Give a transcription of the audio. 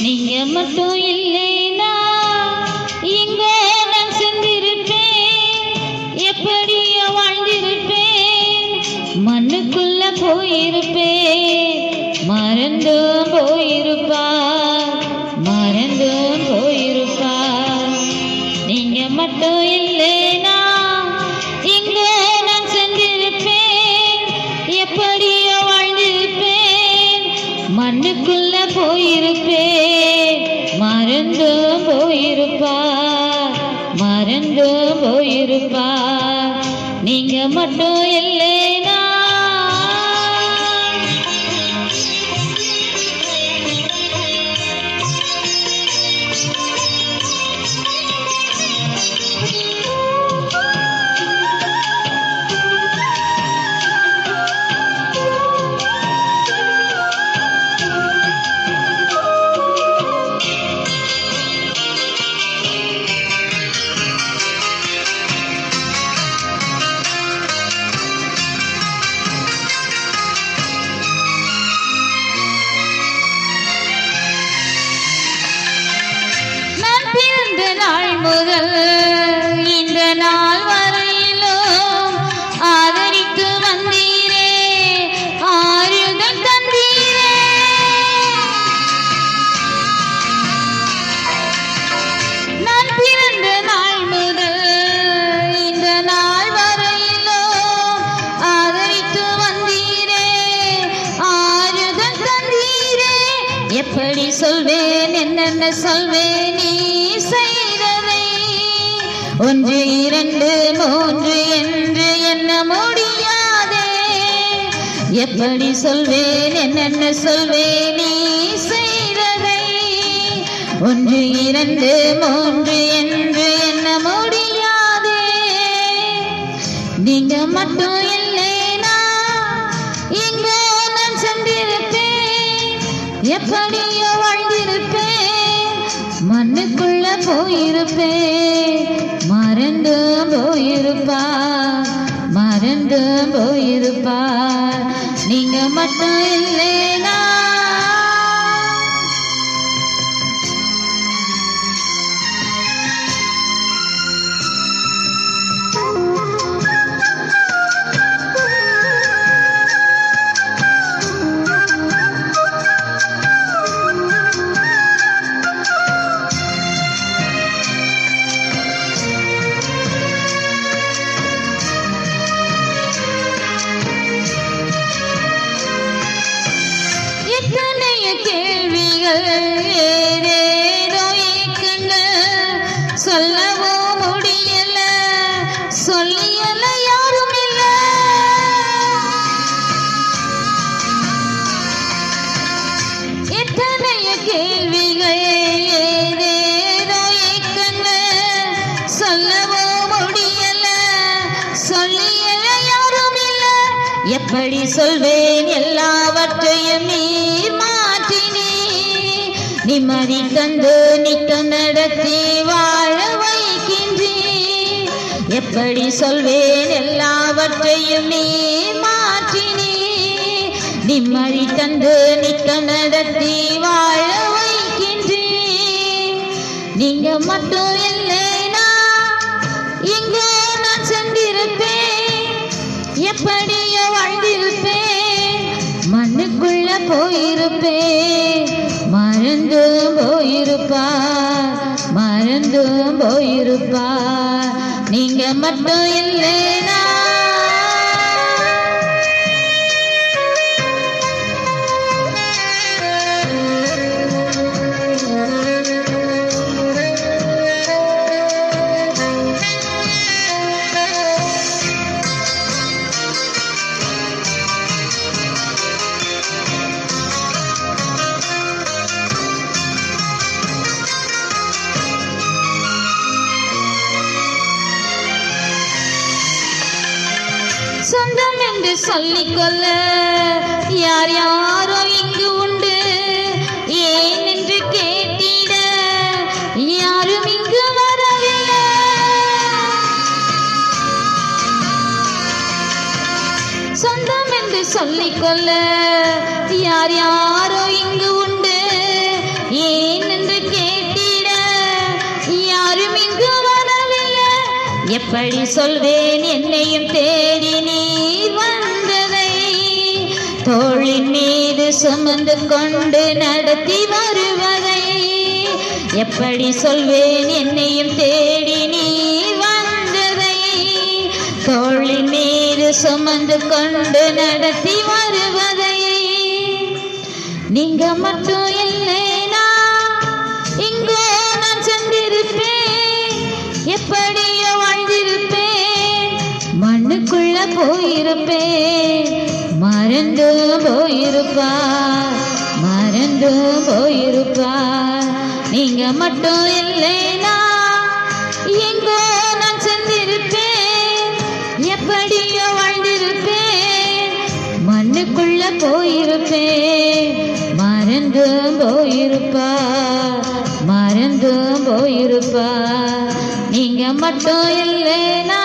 நீங்க மட்டும் இல்லைனா இங்க நான் சென்றிருப்பேன், எப்படியோ வாழ்ந்திருப்பேன், மண்ணுக்குள்ள போயிருப்பேன், மறந்தும் போயிருப்பார், மறந்தும் போயிருப்பார். நீங்க மட்டும் இல்லைனா இங்க நான் சென்றிருப்பேன், எப்படியோ வாழ்ந்திருப்பேன், மண்ணுக்குள்ள போயிருப்பேன், மறந்தும் போயிருப்பார், மறந்தும் போயிருப்பார். நீங்க மட்டும் இல்லைனா முதல் இந்த நாள் வரையிலும் ஆதரித்து வந்தீரே, ஆறுதல் தந்தீரே. நான் பிறந்த நாள் முதல் இந்த நாள் வரையிலும் ஆதரித்து வந்தீரே, ஆறுதல் தந்தீரே. எப்படி சொல்வேன், என்னென்ன சொல்வேன், நீ ஒன்று இரண்டு மூன்று என்று எண்ண முடியாதே. எப்படி சொல்வேன், என்னென்ன சொல்வேன், நீ செய்ததை ஒன்று இரண்டு மூன்று என்று எண்ண முடியாதே. நீங்க மட்டும் இல்லைனா இங்க நான் சென்றிருப்பேன், எப்படியோ வாழ்ந்திருப்பேன், மண்ணுக்குள்ள போயிருப்பேன், மறந்தும் போயிருப்பார், மறந்தும் போயிருப்பார். நீங்க மட்டும் இல்லைனா கேள்விகள் ஏதேதோ ஏக்கங்கள் சொல்லவோ முடியல, சொல்லியல யாரும் இல்ல. எத்தனைய கேள்விகள் ஏதேதோ ஏக்கங்கள் சொல்லவோ முடியல, சொல்லியல யாரும் இல்ல. எப்படி சொல்வேன், எல்லாவற்றையும் நீர் நிம்மதி தந்து நித்தம் நடத்தி வாழ வைக்கின்றீர். எப்படி சொல்வேன், எல்லாவற்றையும் நீ மாற்றினீர், நிம்மதி தந்து நித்தம் நடத்தி வாழ வைக்கின்றீர். நீங்க மட்டும் இல்லைனா இங்க நான் சென்றிருப்பேன், எப்படியோ வாழ்ந்திருப்பேன், மண்ணுக்குள்ள போயிருப்பேன், மறந்தும் போயிருப்பார், மறந்தும் போயிருப்பார். நீங்க மட்டும் இல்லைனா சொந்தம் என்று சொல்லிக்கொள்ள யார் யாரோ இங்கு உண்டு, ஏன் என்று கேட்டிட யாரும் இங்கு வரவில்லை. சொந்தம் என்று சொல்லிக்கொள்ள யார் யாரோ இங்கு உண்டு, ஏன் எப்படி சொல்வேன் என்னையும் தேடி நீ வந்ததை தோளின் மீது சுமந்து கொண்டு நடத்தி வருவதை எப்படி சொல்வேன் என்னையும் தேடி நீ வந்ததை தோளின் மீது சுமந்து கொண்டு நடத்தி வருவதை நீங்க மட்டும் இல்லைனா இங்கோ நான் சென்றிருப்பேன் எப்படியோ வாழ்ந்திருப்பேன் மண்ணுக்குள்ள போயிருப்பேன் மறந்து போயிருப்பார் மறந்து போயிருப்பார் நீங்க மட்டும் இல்லைனா எங்கோ நான் சென்றிருப்பேன் எப்படியோ வாழ்ந்திருப்பேன் மண்ணுக்குள்ள போயிருப்பேன் மறந்து போயிருப்பார் மறந்து போயிருப்பார் நீங்க மட்டும் இல்லைனா